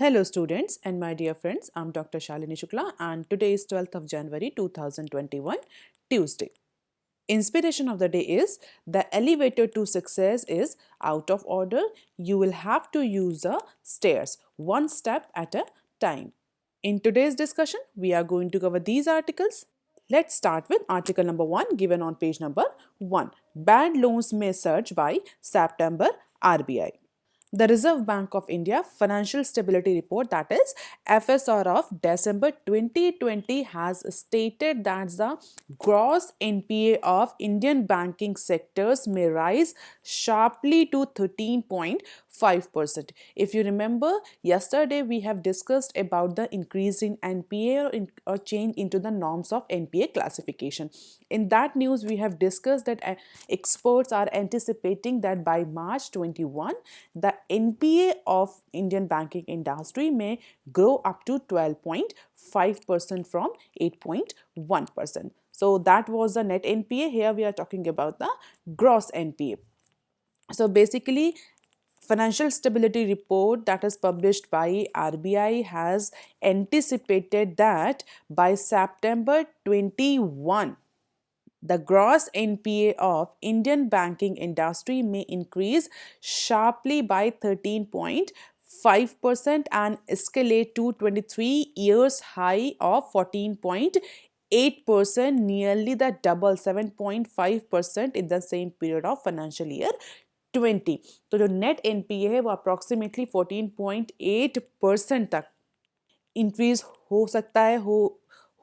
Hello students and my dear friends, I'm Dr. Shalini Shukla and today is 12th of January 2021, Tuesday. Inspiration of the day is the elevator to success is out of order. You will have to use the stairs one step at a time. In today's discussion, we are going to cover these articles. Let's start with article number 1 given on page number 1. Bad loans may surge by September RBI. The Reserve Bank of India Financial Stability Report, that is FSR of December 2020, has stated that the gross NPA of Indian banking sectors may rise sharply to 13.5%. If you remember, yesterday we have discussed about the increase in NPA or change into the norms of NPA classification. In that news, we have discussed that experts are anticipating that by March 21, the NPA of Indian banking industry may grow up to 12.5% from 8.1%. So that was the net NPA. Here we are talking about the gross NPA. So basically, Financial Stability Report that is published by RBI has anticipated that by September 21, the gross NPA of Indian banking industry may increase sharply by 13.5% and escalate to 23 years high of 14.8%, nearly the double 7.5% in the same period of financial year 20. तो जो net NPA है वो approximately 14.8% तक increase हो सकता है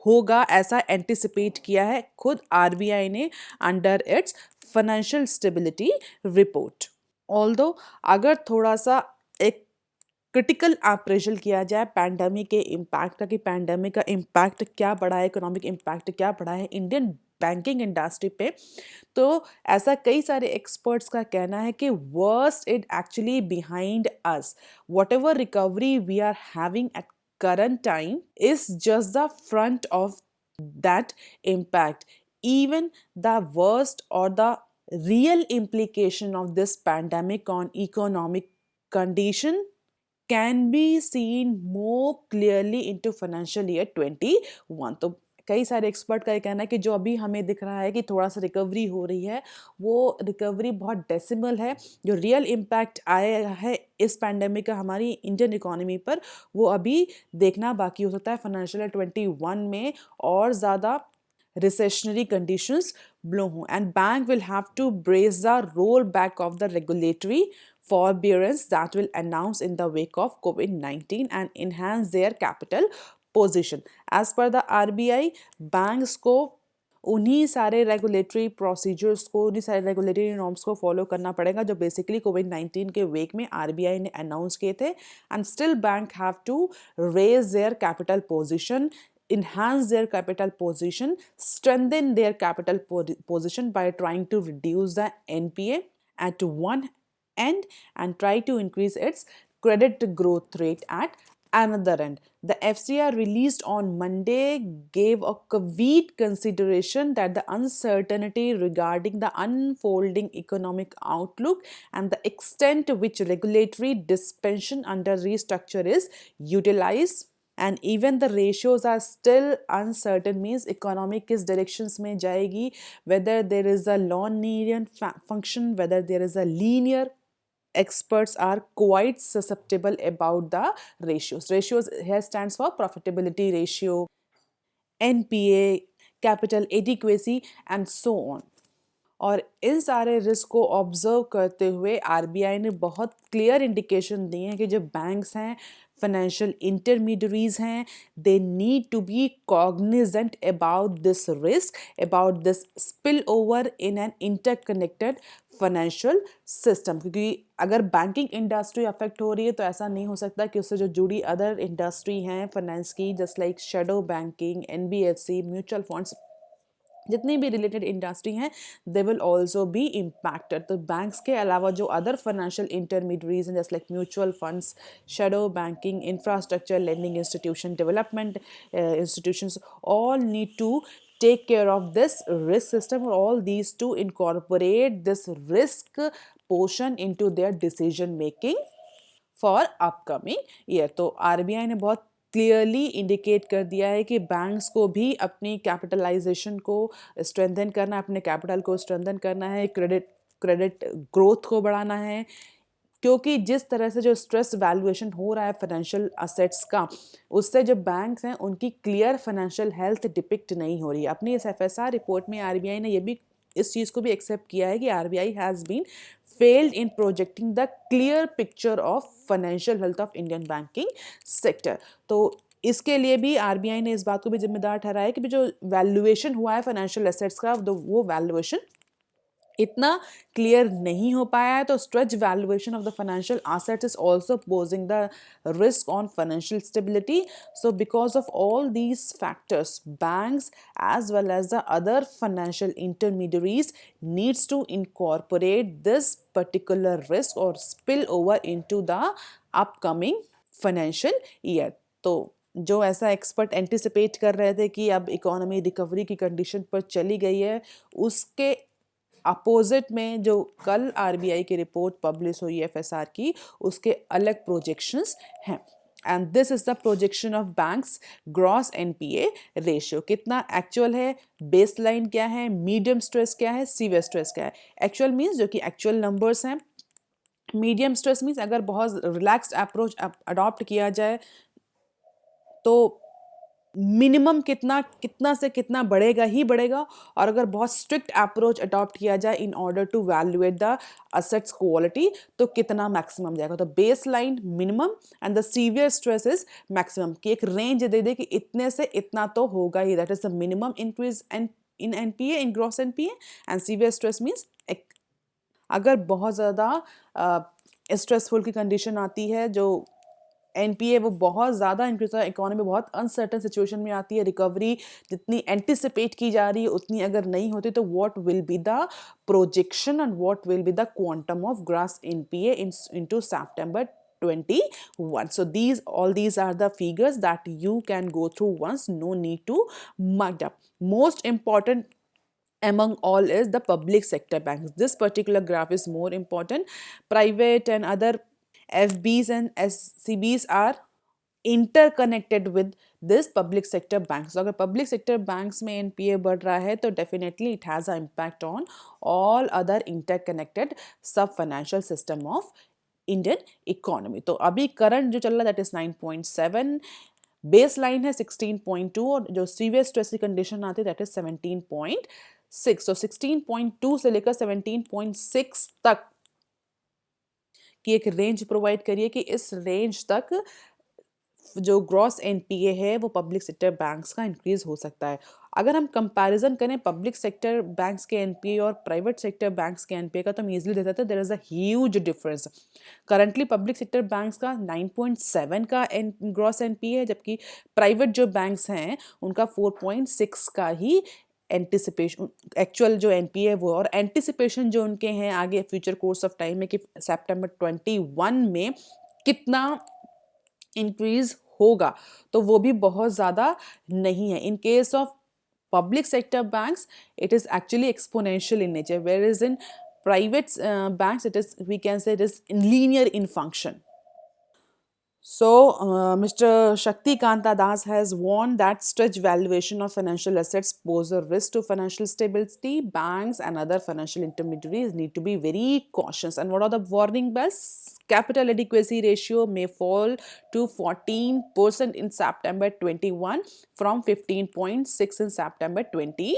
होगा, ऐसा एंटिसिपेट किया है खुद आरबीआई ने under its financial stability report. Although अगर थोड़ा सा एक क्रिटिकल अप्रेजल किया जाए पैंडमिक के इम्पैक्ट का कि पैंडमिक का इम्पैक्ट क्या पड़ा है, इकोनॉमिक इम्पैक्ट क्या पड़ा है इंडियन बैंकिंग इंडस्ट्री पे, तो ऐसा कई सारे एक्सपर्ट्स का कहना है कि worst it actually behind us. Whatever recovery we are having at current time is just the front of that impact. Even the worst or the real implication of this pandemic on economic condition can be seen more clearly into financial year 21. तो कई सारे expert का ये कहना है कि जो अभी हमें दिख रहा है कि थोड़ा सा रिकवरी हो रही है, वो रिकवरी बहुत डेसिमल है. जो रियल इम्पैक्ट आया है इस पैंडेमिक का हमारी इंडियन इकोनॉमी पर, वो अभी देखना बाकी हो सकता है फाइनेंशियल ईयर 21 में और ज़्यादा recessionary conditions blow home, and bank will have to brace the rollback of the regulatory forbearance that will announce in the wake of COVID-19 and enhance their capital position. As per the RBI, banks को उन्हीं सारे regulatory procedures को, उन्हीं सारे regulatory norms को follow करना पड़ेगा जो बेसिकली कोविड-19 के वेक में आरबीआई ने अनाउंस किए थे. And still bank have to raise their capital position, enhance their capital position, strengthen their capital position by trying to reduce the NPA at one end and try to increase its credit growth rate at another end. The FCR released on Monday gave a caveat consideration that the uncertainty regarding the unfolding economic outlook and the extent to which regulatory dispensation under restructure is utilized and even the ratios are still uncertain, means economy किस directions में जाएगी, whether there is a non-linear function, whether there is a linear. Experts are quite susceptible about the ratios. Ratios here stands for profitability ratio, NPA, capital adequacy and so on. और इन सारे risk को observe करते हुए RBI ने बहुत clear indication दी है कि जो बैंक्स हैं, फाइनेंशियल इंटरमीडियरीज हैं, they need to be cognizant about this risk, about this spill over in an interconnected financial system. क्योंकि अगर बैंकिंग इंडस्ट्री अफेक्ट हो रही है तो ऐसा नहीं हो सकता कि उससे जो जुड़ी अदर इंडस्ट्री हैं फाइनेंस की, just like shadow banking, NBFC, mutual funds, जितनी भी रिलेटेड इंडस्ट्री हैं, they will also be impacted. तो बैंक्स के अलावा जो अदर फाइनेंशियल इंटरमीडियरीज हैं जैसे like mutual funds, shadow banking, infrastructure lending institution, development institutions, all need to take care of this risk system, or all these to incorporate this risk portion into their decision making for upcoming year. तो RBI ने बहुत clearly indicate कर दिया है कि banks को भी अपनी कैपिटलाइजेशन को स्ट्रेंथन करना है, अपने कैपिटल को स्ट्रेंथन करना है, क्रेडिट ग्रोथ को बढ़ाना है, क्योंकि जिस तरह से जो स्ट्रेस वैल्यूएशन हो रहा है फाइनेंशियल असेट्स का, उससे जो बैंक्स हैं उनकी क्लियर फाइनेंशियल हेल्थ डिपिक्ट नहीं हो रही है। अपनी इस एफएसआर रिपोर्ट में आरबीआई ने ये भी इस चीज़ को भी एक्सेप्ट किया है कि RBI has been failed in projecting the clear picture of financial health of Indian banking sector। तो इसके लिए भी आरबीआई ने इस बात को भी जिम्मेदार ठहराया कि जो वैल्यूएशन हुआ है फाइनेंशियल एसेट्स का, वो वैल्यूएशन इतना क्लियर नहीं हो पाया है। तो stretch valuation of the financial assets is also posing the risk on financial stability। So because of all these factors, banks as well as the other financial intermediaries needs to incorporate this particular risk or spill over into the upcoming financial year। तो जो ऐसा expert anticipate कर रहे थे कि अब economy recovery की condition पर चली गई है, उसके अपोजिट में जो कल आरबीआई की रिपोर्ट पब्लिश हुई एफएसआर की, उसके अलग प्रोजेक्शंस हैं। And this is the projection of banks gross NPA ratio. कितना एक्चुअल है, बेसलाइन क्या है, मीडियम स्ट्रेस क्या है, सीवियर स्ट्रेस क्या है। एक्चुअल मीन्स जो कि एक्चुअल नंबर्स हैं, मीडियम स्ट्रेस मीन्स अगर बहुत रिलैक्स्ड अप्रोच अडॉप्ट किया जाए तो मिनिमम कितना से कितना बढ़ेगा ही बढ़ेगा, और अगर बहुत स्ट्रिक्ट अप्रोच अडॉप्ट किया जाए in order to valuate the assets quality तो कितना मैक्सिमम जाएगा। तो baseline minimum and the severe stress is maximum, की एक रेंज दे दे कि इतने से इतना तो होगा ही, that is the minimum increase and in NPA, in gross NPA. And severe stress means अगर बहुत ज़्यादा स्ट्रेसफुल की कंडीशन आती है, जो एनपीए वो बहुत ज़्यादा इंक्रीज होता है, इकोनॉमी बहुत अनसर्टन सिचुएशन में आती है, रिकवरी जितनी एंटिसिपेट की जा रही है उतनी अगर नहीं होती, तो what will be the projection and what will be the quantum of gross NPA into September 21। So all these are the figures that you can go through once, no need to mark up. Most important among all is the public sector banks. This particular graph is more important. Private and other FBs and SCBs are interconnected with this public sector banks। So अगर public sector banks में NPA बढ़ रहा है तो definitely it has an impact on all other interconnected sub financial system of Indian economy। तो अभी current जो चल रहा है that is 9.7, बेस लाइन है 16.2, और जो सीवियर स्ट्रेस की कंडीशन आती है दैट इज 17.6। तो 16.2 से लेकर 17.6 तक की एक रेंज प्रोवाइड करिए कि इस रेंज तक जो ग्रॉस एनपीए है वो पब्लिक सेक्टर बैंक्स का इंक्रीज हो सकता है। अगर हम कंपैरिजन करें पब्लिक सेक्टर बैंक्स के एनपीए और प्राइवेट सेक्टर बैंक्स के एनपीए का, तो हम इजीली देख सकते हैं there is a huge difference. Currently public sector banks का 9.7 का ग्रॉस एनपीए है, जबकि प्राइवेट जो बैंक्स हैं उनका 4.6 का ही एंटिसिपेशन एक्चुअल जो एनपीए है वो, और एंटिसिपेशन जो उनके हैं आगे फ्यूचर कोर्स ऑफ टाइम में कि सितंबर 21 में कितना इंक्रीज होगा, तो वो भी बहुत ज़्यादा नहीं है। In case of public sector banks it is actually exponential in nature, whereas in private banks it is, we can say it is linear in function। So Mr. Shakti Kanta Das has warned that stretch valuation of financial assets pose a risk to financial stability. Banks and other financial intermediaries need to be very cautious। And what are the warning bells? Capital adequacy ratio may fall to 14% in September 21 from 15.6 in September 2020।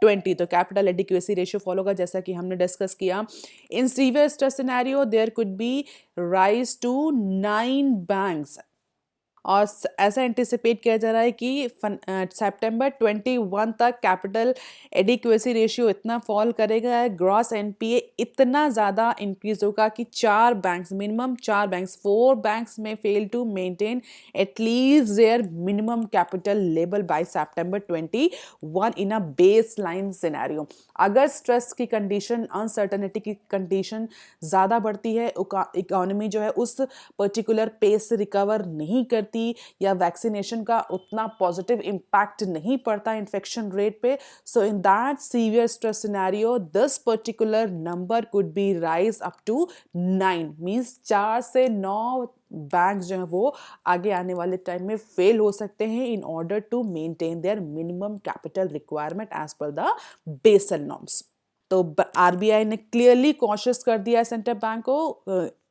तो capital adequacy ratio follow होगा, जैसा कि हमने discuss किया। In severe stress scenario there could be rise to 9 banks, और ऐसा anticipate किया जा रहा है कि सितंबर 21 तक कैपिटल एडिक्वेसी रेशियो इतना फॉल करेगा, ग्रॉस एनपीए इतना ज़्यादा इंक्रीज होगा कि 4 बैंक्स, मिनिमम 4 बैंक्स, 4 बैंक्स में fail to maintain at least their minimum capital level by September 21 in a base line scenario. अगर स्ट्रेस की कंडीशन, अनसर्टनिटी की कंडीशन ज़्यादा बढ़ती है, इकोनॉमी जो है उस पर्टिकुलर पेस से रिकवर नहीं करती रहती या वैक्सीनेशन का उतना पॉजिटिव इम्पैक्ट नहीं पड़ता इन्फेक्शन रेट पे, so in that severe stress scenario this particular number could be rise up to 9, means 4 से 9 बैंक जो है वो आगे आने वाले टाइम में फेल हो सकते हैं in order to maintain their minimum capital requirement as per the Basel norms. तो आरबीआई ने क्लियरली कॉशियस कर दिया है सेंट्रल बैंक को,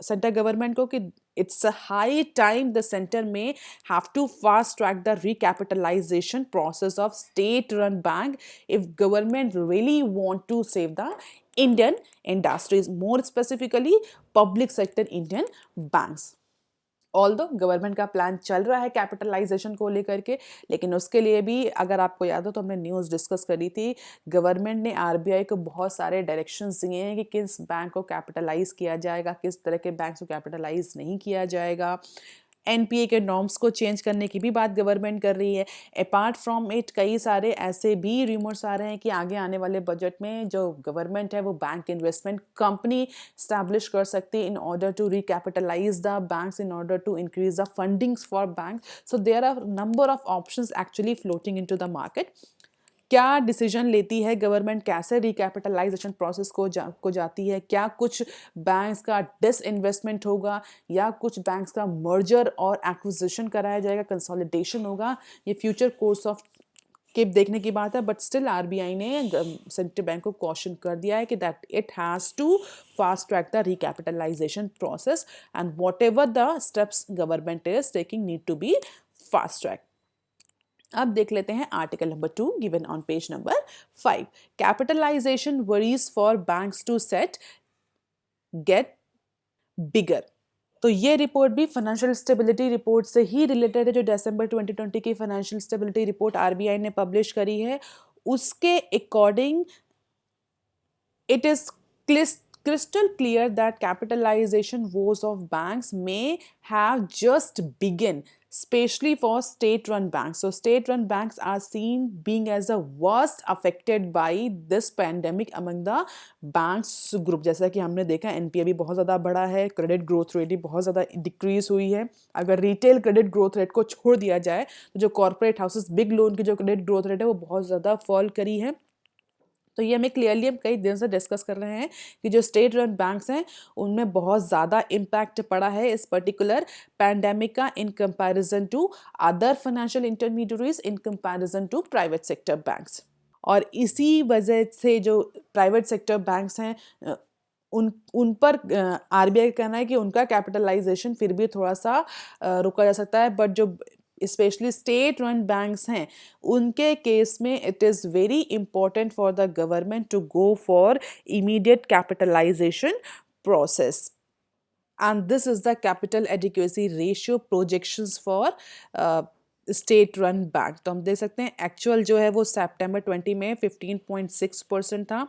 सेंट्रल गवर्नमेंट को, कि it's a high time the center may have to fast track the recapitalization process of state run bank if government really want to save the Indian industries, more specifically public sector Indian banks। Although government का plan चल रहा है capitalisation को लेकर के, लेकिन उसके लिए भी अगर आपको याद हो तो हमने न्यूज़ डिस्कस करी थी, गवर्नमेंट ने आरबीआई को बहुत सारे डायरेक्शंस दिए हैं कि किस बैंक को कैपिटलाइज किया जाएगा, किस तरह के बैंक को कैपिटलाइज नहीं किया जाएगा। एनपीए के नॉर्म्स को चेंज करने की भी बात गवर्नमेंट कर रही है। अपार्ट फ्रॉम इट कई सारे ऐसे भी रिमोर्स आ रहे हैं कि आगे आने वाले बजट में जो गवर्नमेंट है वो बैंक इन्वेस्टमेंट कंपनी स्टैब्लिश कर सकती है in order to recapitalize the banks, in order to increase the fundings for bank. So there are number of options actually floating into the market. क्या decision लेती है government, कैसे recapitalisation process को जाती है, क्या कुछ बैंक्स का डिसइन्वेस्टमेंट होगा या कुछ बैंक्स का मर्जर और एक्विजिशन कराया जाएगा, कंसोलिडेशन होगा, ये फ्यूचर कोर्स ऑफ के देखने की बात है। बट स्टिल आरबीआई ने सेंट्रल बैंक को कॉशन कर दिया है कि that it has to fast track the recapitalisation process and whatever the steps government is taking need to be fast track. अब देख लेते हैं article number 2 given on page number 5। Capitalisation worries for banks to set get bigger. तो ये report भी financial stability report से ही related है, जो दिसंबर 2020 की फाइनेंशियल स्टेबिलिटी रिपोर्ट आरबीआई ने पब्लिश करी है। उसके according it is crystal clear that capitalization woes of banks may have just begun, especially for state-run banks. So state-run banks are seen being as the worst affected by this pandemic among the banks group। जैसा कि हमने देखा NPA भी बहुत ज़्यादा बढ़ा है, credit growth rate भी बहुत ज़्यादा डिक्रीज हुई है। अगर रिटेल क्रेडिट ग्रोथ रेट को छोड़ दिया जाए तो जो कॉर्पोरेट हाउसेस बिग लोन की जो क्रेडिट ग्रोथ रेट है वो बहुत ज़्यादा फॉल करी है। तो ये हमें क्लियरली हम कई दिन से डिस्कस कर रहे हैं कि जो स्टेट रन बैंक्स हैं उनमें बहुत ज़्यादा इम्पैक्ट पड़ा है इस पर्टिकुलर पैंडेमिक का in comparison to other financial intermediaries, in comparison to private sector banks. और इसी वजह से जो प्राइवेट सेक्टर बैंक्स हैं उन पर आरबीआई का कहना है कि उनका कैपिटलाइजेशन फिर भी थोड़ा सा रुका जा सकता है, बट जो स्पेशली स्टेट रन बैंक्स हैं उनके केस में it is very important for the government to go for immediate capitalisation process and this is the capital adequacy ratio projections for state run bank. तो हम देख सकते हैं actual जो है वो सितंबर 20 में 15.6% था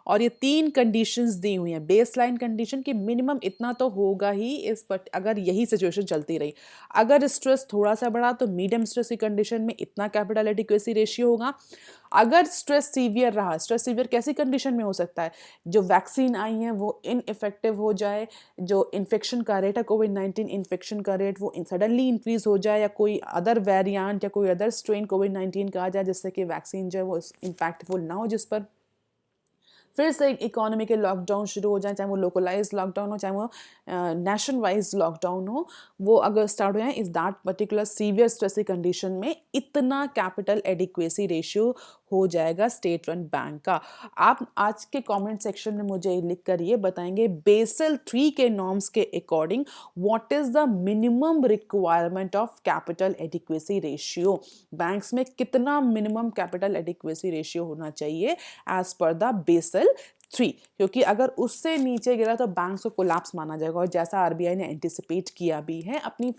और ये 3 कंडीशंस दी हुई हैं। बेसलाइन कंडीशन कि मिनिमम इतना तो होगा ही इस पर, अगर यही सिचुएशन चलती रही। अगर स्ट्रेस थोड़ा सा बढ़ा तो मीडियम स्ट्रेस की कंडीशन में इतना कैपिटल एडिक्वेसी रेशियो होगा। अगर स्ट्रेस सीवियर रहा, स्ट्रेस सीवियर कैसी कंडीशन में हो सकता है, जो वैक्सीन आई हैं वो इनइफेक्टिव हो जाए, जो इन्फेक्शन का रेट है कोविड-19 इन्फेक्शन का रेट वो सडनली इंक्रीज हो जाए, या कोई अदर वेरिएंट या कोई अदर स्ट्रेन कोविड-19 का आ जाए जिससे कि वैक्सीन जो है वो इम्पैक्टफुल ना हो, जिस पर फिर से इकोनॉमी के लॉकडाउन शुरू हो जाए, चाहे वो लोकलाइज लॉकडाउन हो चाहे वो नेशन वाइज लॉकडाउन हो, वो अगर स्टार्ट हो जाए इस दैट पर्टिकुलर सीवियर स्ट्रेस की कंडीशन में इतना कैपिटल एडिक्वेसी रेशियो हो जाएगा स्टेट रन बैंक का। आप आज के कमेंट सेक्शन में मुझे लिख कर ये बताएंगे बेसल 3 के नॉर्म्स के according what is the minimum requirement of capital adequacy ratio. Banks में कितना मिनिमम कैपिटल एडिक्वेसी रेशियो होना चाहिए एज पर द बेसल 3, क्योंकि अगर उससे नीचे गिरा तो बैंक्स को कोलैप्स माना जाएगा। और जैसा आरबीआई ने एंटिसिपेट किया भी है अपनी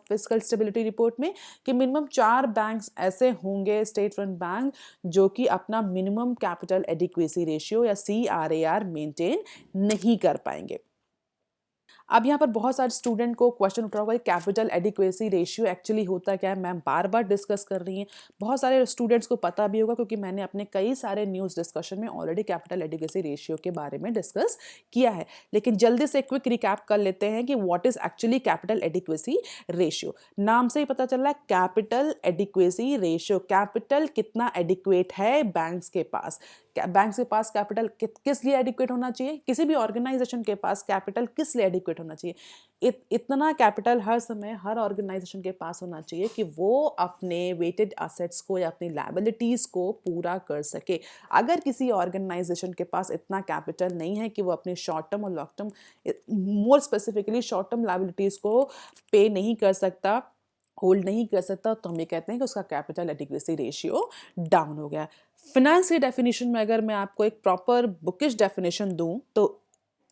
फिस्कल स्टेबिलिटी रिपोर्ट में कि मिनिमम 4 बैंक्स ऐसे होंगे स्टेट रन बैंक जो कि अपना मिनिमम कैपिटल एडिक्वेसी रेशियो या CRAR मेंटेन नहीं कर पाएंगे। अब यहाँ पर बहुत सारे स्टूडेंट को क्वेश्चन उठ रहा होगा कैपिटल एडिक्वेसी रेशियो एक्चुअली होता क्या है, मैम बार बार डिस्कस कर रही हैं, बहुत सारे स्टूडेंट्स को पता भी होगा क्योंकि मैंने अपने कई सारे न्यूज़ डिस्कशन में ऑलरेडी कैपिटल एडिक्वेसी रेशियो के बारे में डिस्कस किया है। लेकिन जल्दी से क्विक रिकैप कर लेते हैं कि what is actually capital adequacy ratio. नाम से ही पता चल रहा है कैपिटल एडिक्वेसी रेशियो, कैपिटल कितना एडिक्वेट है बैंक्स के पास। बैंक्स के पास कैपिटल किस लिए एडिक्वेट होना चाहिए, किसी भी ऑर्गेनाइजेशन के पास कैपिटल किस लिए एडिक्वेट होना चाहिए, इतना कैपिटल हर समय हर ऑर्गेनाइजेशन के पास होना चाहिए कि वो अपने वेटेड असेट्स को या अपनी लायबिलिटीज को पूरा कर सके। अगर किसी ऑर्गेनाइजेशन के पास इतना कैपिटल नहीं है कि वो अपने शॉर्ट टर्म और long term, more specifically short term liabilities को पे नहीं कर सकता, होल्ड नहीं कर सकता, तो हम ये कहते हैं कि उसका कैपिटल एडिक्वेसी रेशियो डाउन हो गया। फिनेंस की डेफिनेशन में अगर मैं आपको एक प्रॉपर बुकिश डेफिनेशन दूं तो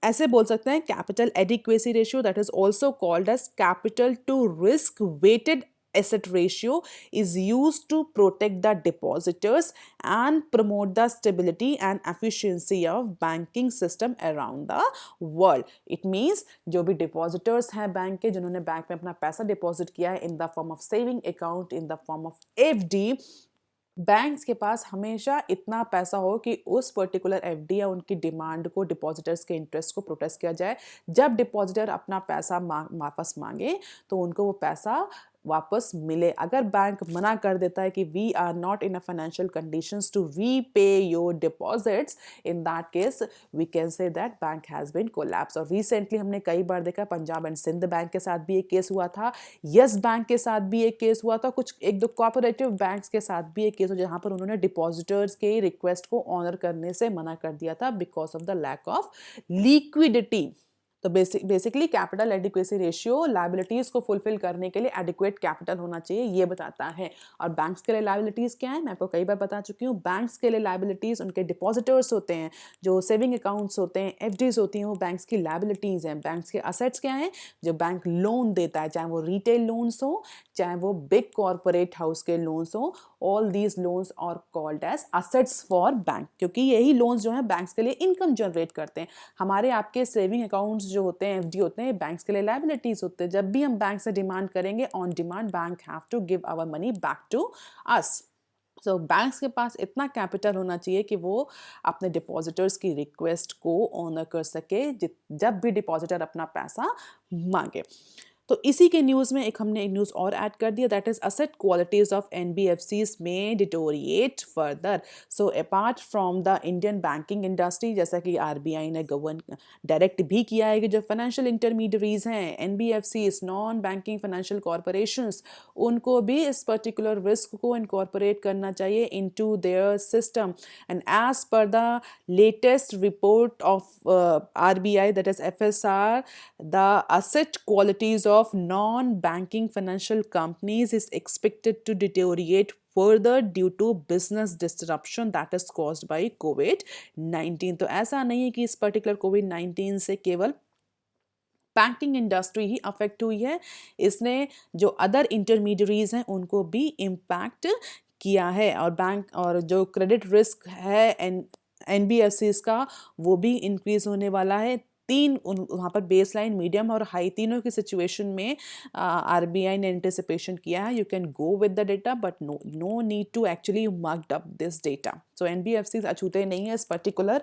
ऐसे बोल सकते हैं capital adequacy ratio that is also called as capital to risk weighted asset ratio is used to protect the depositors and promote the stability and efficiency of banking system around the world. It means जो भी depositors हैं bank के, जिन्होंने bank में अपना पैसा deposit किया है in the form of saving account, in the form of FD, banks के पास हमेशा इतना पैसा हो कि उस पर्टिकुलर एफडी या उनकी डिमांड को, डिपॉजिटर्स के इंटरेस्ट को प्रोटेक्ट किया जाए। जब डिपॉजिटर अपना पैसा वापस मांगे तो उनको वो पैसा वापस मिले। अगर बैंक मना कर देता है कि we are not in a financial conditions to repay your deposits, in that case we can say that bank has been collapse. और रिसेंटली हमने कई बार देखा, पंजाब एंड सिंध बैंक के साथ भी एक केस हुआ था, यस बैंक के साथ भी एक केस हुआ था, कुछ एक दो कोऑपरेटिव बैंक्स के साथ भी एक केस हुआ जहां पर उन्होंने डिपॉजिटर्स के रिक्वेस्ट को ऑनर करने से मना कर दिया था because of the lack of liquidity. तो basically capital adequacy ratio liabilities को फुलफिल करने के लिए एडिक्वेट कैपिटल होना चाहिए, ये बताता है। और बैंक्स के लिए लायबिलिटीज क्या है, मैं आपको कई बार बता चुकी हूँ। बैंक्स के लिए लायबिलिटीज उनके डिपॉजिटर्स होते हैं, जो सेविंग अकाउंट्स होते हैं, एफडीज होती हैं, वो बैंक्स की लायबिलिटीज हैं। बैंक्स के असेट्स क्या हैं, जो बैंक लोन देता है, चाहे वो रिटेल लोन्स हो, चाहे वो बिग कॉर्पोरेट हाउस के लोन्स हो, all these loans are called as assets for bank, क्योंकि यही लोन्स जो हैं बैंक्स के लिए इनकम जनरेट करते हैं। हमारे आपके सेविंग अकाउंट्स जो होते हैं, एफडी होते हैं, बैंक्स के लिए लायबिलिटीज होते हैं। जब भी हम बैंक से डिमांड करेंगे on demand, bank have to give our money back to us. तो बैंक्स के पास इतना कैपिटल होना चाहिए कि वो अपने डिपॉजिटर्स की रिक्वेस्ट को ऑनर कर सके जब भी डिपॉजिटर अपना पैसा मांगे। तो इसी के न्यूज़ में हमने एक न्यूज़ और ऐड कर दिया, that is asset qualities of NBFCs में deteriorate further. So apart from the Indian banking industry, जैसा कि आरबीआई ने गवर्न डायरेक्ट भी किया है कि जो फाइनेंशियल इंटरमीडियरीज हैं, NBFCs, non banking financial corporations, उनको भी इस पर्टिकुलर रिस्क को इनकॉर्पोरेट करना चाहिए into their system. And as per the latest report of RBI, that is FSR, the asset qualities of non-banking financial companies is expected to deteriorate further due to business disruption that is caused by COVID-19। तो ऐसा नहीं है कि इस particular COVID-19 से केवल banking industry ही affect हुई है, इसने जो अदर इंटरमीडियरीज हैं उनको भी इम्पैक्ट किया है। और बैंक और जो क्रेडिट रिस्क है एनबीएफसीज का, वो भी इंक्रीज होने वाला है। वहाँ पर बेस लाइन, मीडियम और हाई तीनों की सिचुएशन में आरबीआई ने एंटिसिपेशन किया है। You can go with the data but no need to actually marked up this data. So NBFCs अछूते नहीं है इस पर्टिकुलर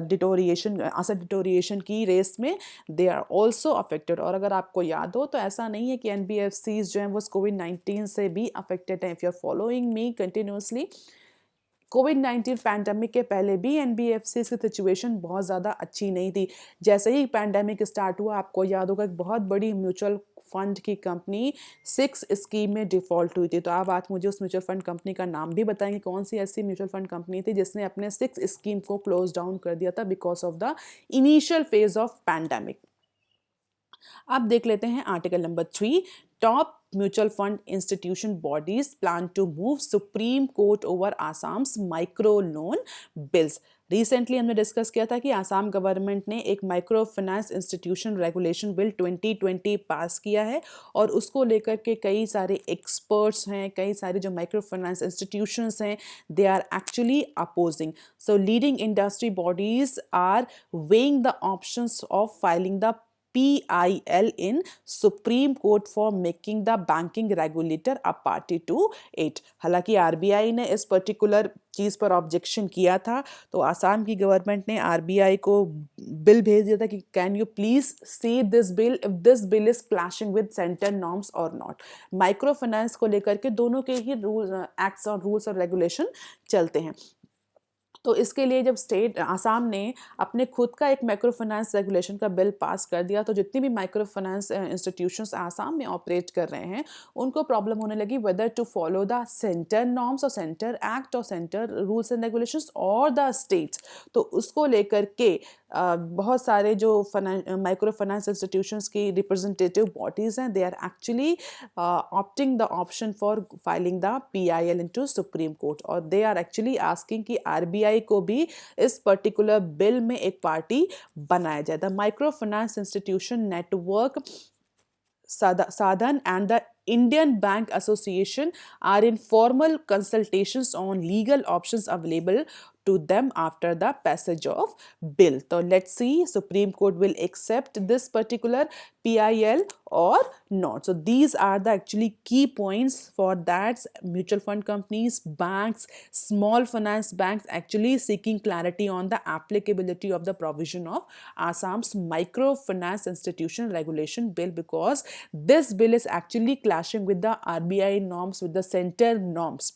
डिटोरिएशन, असर डिटोरिएशन की रेस में, दे आर ऑल्सो अफेक्टेड। और अगर आपको याद हो तो ऐसा नहीं है कि एनबीएफसीज जो हैं वो कोविड-19 से भी अफेक्टेड हैं। If you are following me continuously, कोविड-19 पैंडमिक के पहले भी एनबीएफसी की सिचुएशन बहुत ज़्यादा अच्छी नहीं थी। जैसे ही पैंडमिक स्टार्ट हुआ, आपको याद होगा एक बहुत बड़ी म्यूचुअल फंड की कंपनी 6 स्कीम में डिफ़ॉल्ट हुई थी। तो आप मुझे उस म्यूचुअल फंड कंपनी का नाम भी बताएंगे, कौन सी ऐसी म्यूचुअल फंड कंपनी थी जिसने अपने 6 स्कीम को क्लोज डाउन कर दिया था because of the initial phase of pandemic. अब देख लेते हैं article number 3, top mutual fund institution bodies plan to move Supreme Court over Assam's micro loan bills. Recently हमने डिस्कस किया था कि आसाम गवर्नमेंट ने एक micro finance institution regulation bill 2020 pass किया है और उसको लेकर के कई सारे एक्सपर्ट्स हैं, कई सारे जो माइक्रो फाइनेंस इंस्टीट्यूशंस हैं, they are actually opposing. So leading industry bodies are weighing the options of filing the PIL in Supreme Court for making the banking regulator a party to it। हालांकि RBI ने इस particular चीज़ पर objection किया था, तो आसाम की government ने RBI को बिल भेज दिया था कि can you please see this bill if this bill is clashing with centre norms और नॉट। माइक्रो फाइनेंस को लेकर के दोनों के ही रूल एक्ट्स और रूल्स और रेगुलेशन चलते हैं। तो इसके लिए जब स्टेट आसाम ने अपने खुद का एक माइक्रो फाइनेंस रेगुलेशन का बिल पास कर दिया, तो जितनी भी माइक्रो फाइनेंस इंस्टीट्यूशंस आसाम में ऑपरेट कर रहे हैं उनको प्रॉब्लम होने लगी whether to follow the centre norms और सेंटर एक्ट और सेंटर रूल्स एंड रेगुलेशंस और द स्टेट्स। तो उसको लेकर के बहुत सारे जो माइक्रो फाइनेंस इंस्टीट्यूशंस की रिप्रेजेंटेटिव बॉडीज़ हैं, they are actually opting the option for filing the PIL into Supreme Court, और दे आर एक्चुअली आस्किंग कि RBI को भी इस पर्टिकुलर बिल में एक पार्टी बनाया जाए। The micro finance institution network Sadhan and the Indian Bank Association are in formal consultations on legal options available to them after the passage of bill. So let's see Supreme Court will accept this particular PIL or not. So these are the actually key points for that mutual fund companies, banks, small finance banks actually seeking clarity on the applicability of the provision of Assam's microfinance institution regulation bill, because this bill is actually clashing with the RBI norms, with the center norms.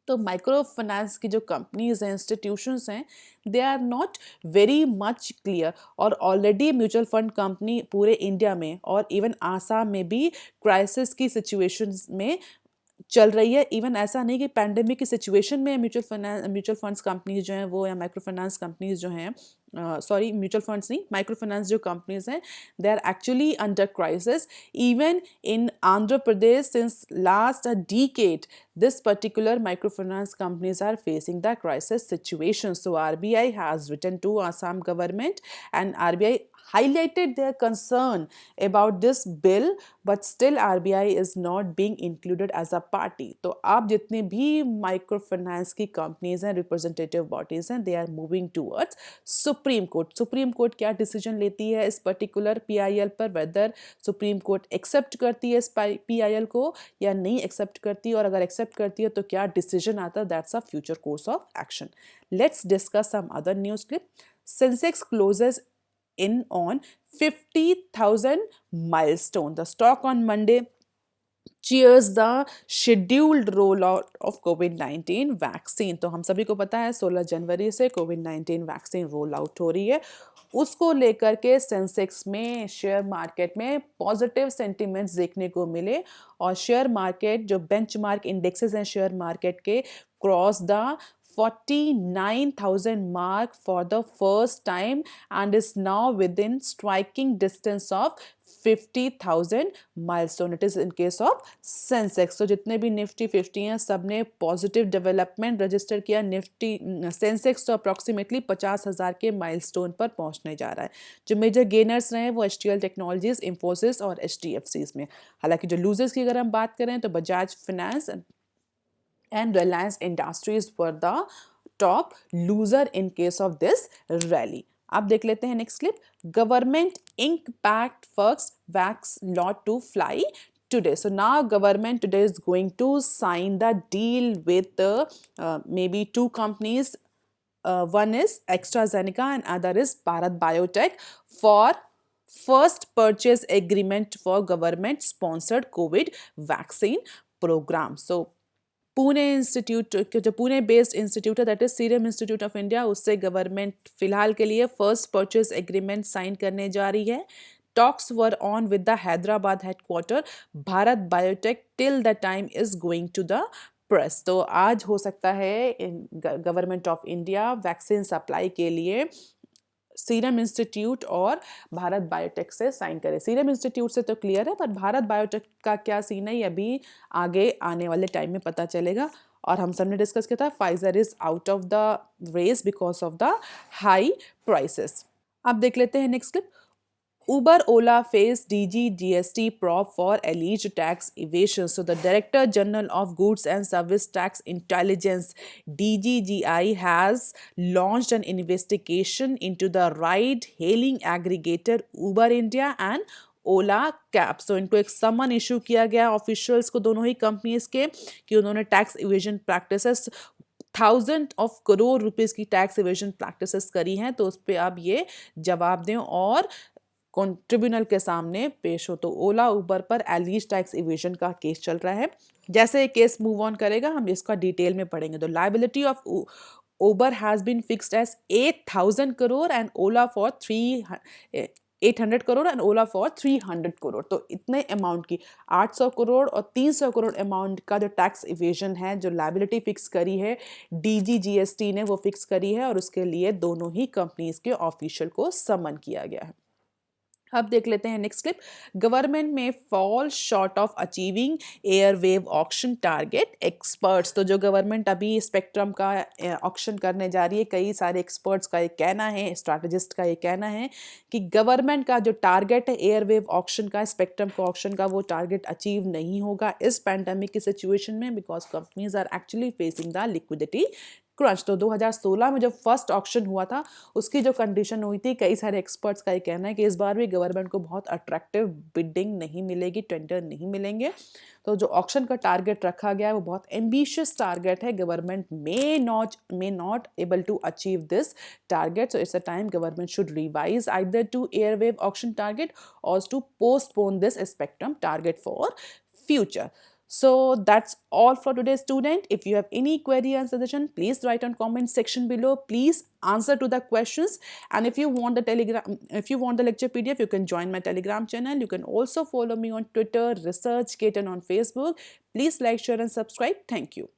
तो micro finance की जो companies हैं, institutions हैं, they are not very much clear, और already mutual fund company पूरे India में और even Assam में भी क्राइसिस की सिचुएशंस में चल रही है। इवन ऐसा नहीं कि पैंडेमिक की सिचुएशन में म्यूचुअल फंड्स कंपनीज जो हैं वो, या माइक्रो फाइनेंस कंपनीज जो हैं, सॉरी म्यूचुअल फंड्स नहीं, माइक्रो फाइनेंस जो कंपनीज हैं, they are actually under crisis. Even in Andhra Pradesh since last a decade this particular microfinance companies are facing the crisis situation. So RBI has written to Assam government and RBI highlighted their concern about this bill, but still RBI is not being included as a party. तो आप जितने भी micro finance की companies हैं, representative bodies हैं, they are moving towards Supreme Court. Supreme Court क्या decision लेती है इस पर्टिकुलर PIL पर, वेदर सुप्रीम कोर्ट एक्सेप्ट करती है इस PIL को या नहीं एक्सेप्ट करती, और अगर एक्सेप्ट करती है तो क्या डिसीजन आता है, that's a future course of action. Let's discuss some other news clip. Sensex closes in on 50,000 milestone. The stock on Monday cheers the scheduled rollout of COVID-19 vaccine. तो हम सभी को पता है 16 जनवरी से COVID-19 वैक्सीन रोल आउट हो रही है, उसको लेकर के सेंसेक्स में, शेयर मार्केट में पॉजिटिव सेंटिमेंट्स देखने को मिले, और शेयर मार्केट जो बेंचमार्क इंडेक्सेस हैं शेयर मार्केट के, cross the 49,000 mark for the first time and is now within striking distance of 50,000 milestone. It is in case of Sensex. तो जितने भी निफ्टी 50 हैं सब ने पॉजिटिव डेवलपमेंट रजिस्टर किया। निफ्टी सेंसेक्स तो अप्रॉक्सीमेटली 50,000 के माइलस्टोन पर पहुंचने जा रहा है। जो मेजर गेनर्स रहे वो HTL टेक्नोलॉजीज, इंफोसिस और HDFCs में। हालांकि जो लूजर्स की अगर हम बात करें तो Bajaj finance and Reliance Industries were the top loser in case of this rally. अब देख लेते हैं next clip. Government ink pact first vax lot to fly today. So now government today is going to sign the deal with maybe two companies. One is AstraZeneca and other is Bharat Biotech for first purchase agreement for government sponsored COVID vaccine program. So Pune institute, जो Pune based institute है, that is serum institute of India, उससे government फिलहाल के लिए first purchase agreement sign करने जा रही है। Talks were on with the Hyderabad headquarter Bharat Biotech till the time is going to the press. तो आज हो सकता है government of India vaccine supply के लिए सीरम इंस्टीट्यूट और भारत बायोटेक से साइन करे। सीरम इंस्टीट्यूट से तो क्लियर है, पर भारत बायोटेक का क्या सीन है ये अभी आगे आने वाले टाइम में पता चलेगा। और हम सबने डिस्कस किया था Pfizer is out of the race because of the high prices. अब देख लेते हैं next clip. Uber, Ola face DG GST probe for alleged tax evasion. So the Director General of Goods and Service Tax Intelligence (DGGI) has launched an investigation into the ride-hailing aggregator Uber India and Ola cab. So इनको एक समन issue किया गया officials को, दोनों ही companies के, कि उन्होंने tax evasion practices 1000 crore rupees की टैक्स इवेजन प्रैक्टिसेस करी हैं. तो उस पर अब ये जवाब दें और ट्रिब्यूनल के सामने पेश हो. तो ओला उबर पर एलिज टैक्स इवेजन का केस चल रहा है. जैसे केस मूव ऑन करेगा हम इसका डिटेल में पढ़ेंगे. तो liability of Uber has been fixed as 8,000 crore and Ola for 800 crore and Ola for 300 crore. तो इतने अमाउंट की 800 करोड़ और 300 करोड़ अमाउंट का जो टैक्स इवेजन है, जो लाइबिलिटी फिक्स करी है DGGST ने, वो फिक्स करी है और उसके लिए दोनों ही कंपनीज के ऑफिशियल को समन किया गया है. अब देख लेते हैं नेक्स्ट क्लिप. गवर्नमेंट में fall short of achieving airwave auction target experts. तो जो गवर्नमेंट अभी स्पेक्ट्रम का ऑक्शन करने जा रही है, कई सारे एक्सपर्ट्स का ये कहना है, स्ट्रैटेजिस्ट का ये कहना है कि गवर्नमेंट का जो टारगेट है एयरवेव ऑक्शन का, स्पेक्ट्रम का ऑक्शन का, वो टारगेट अचीव नहीं होगा इस पैंडेमिक की सिचुएशन में, because companies are actually facing the liquidity crunch. तो 2016 में जब फर्स्ट ऑक्शन हुआ था उसकी जो कंडीशन हुई थी, कई सारे एक्सपर्ट्स का ये कहना है कि इस बार भी गवर्नमेंट को बहुत अट्रैक्टिव बिडिंग नहीं मिलेगी, टेंडर नहीं मिलेंगे. तो जो ऑक्शन का टारगेट रखा गया है वो बहुत एम्बिशियस टारगेट है. Government may not able to achieve this target. So it's a time government should revise either to airwave auction target or to postpone this spectrum target for future. So that's all for today, student. If you have any query and suggestion, please write on comment section below. Please answer to the questions. And if you want the lecture PDF, you can join my Telegram channel. You can also follow me on Twitter, ResearchKaiten on Facebook. Please like, share and subscribe. Thank you.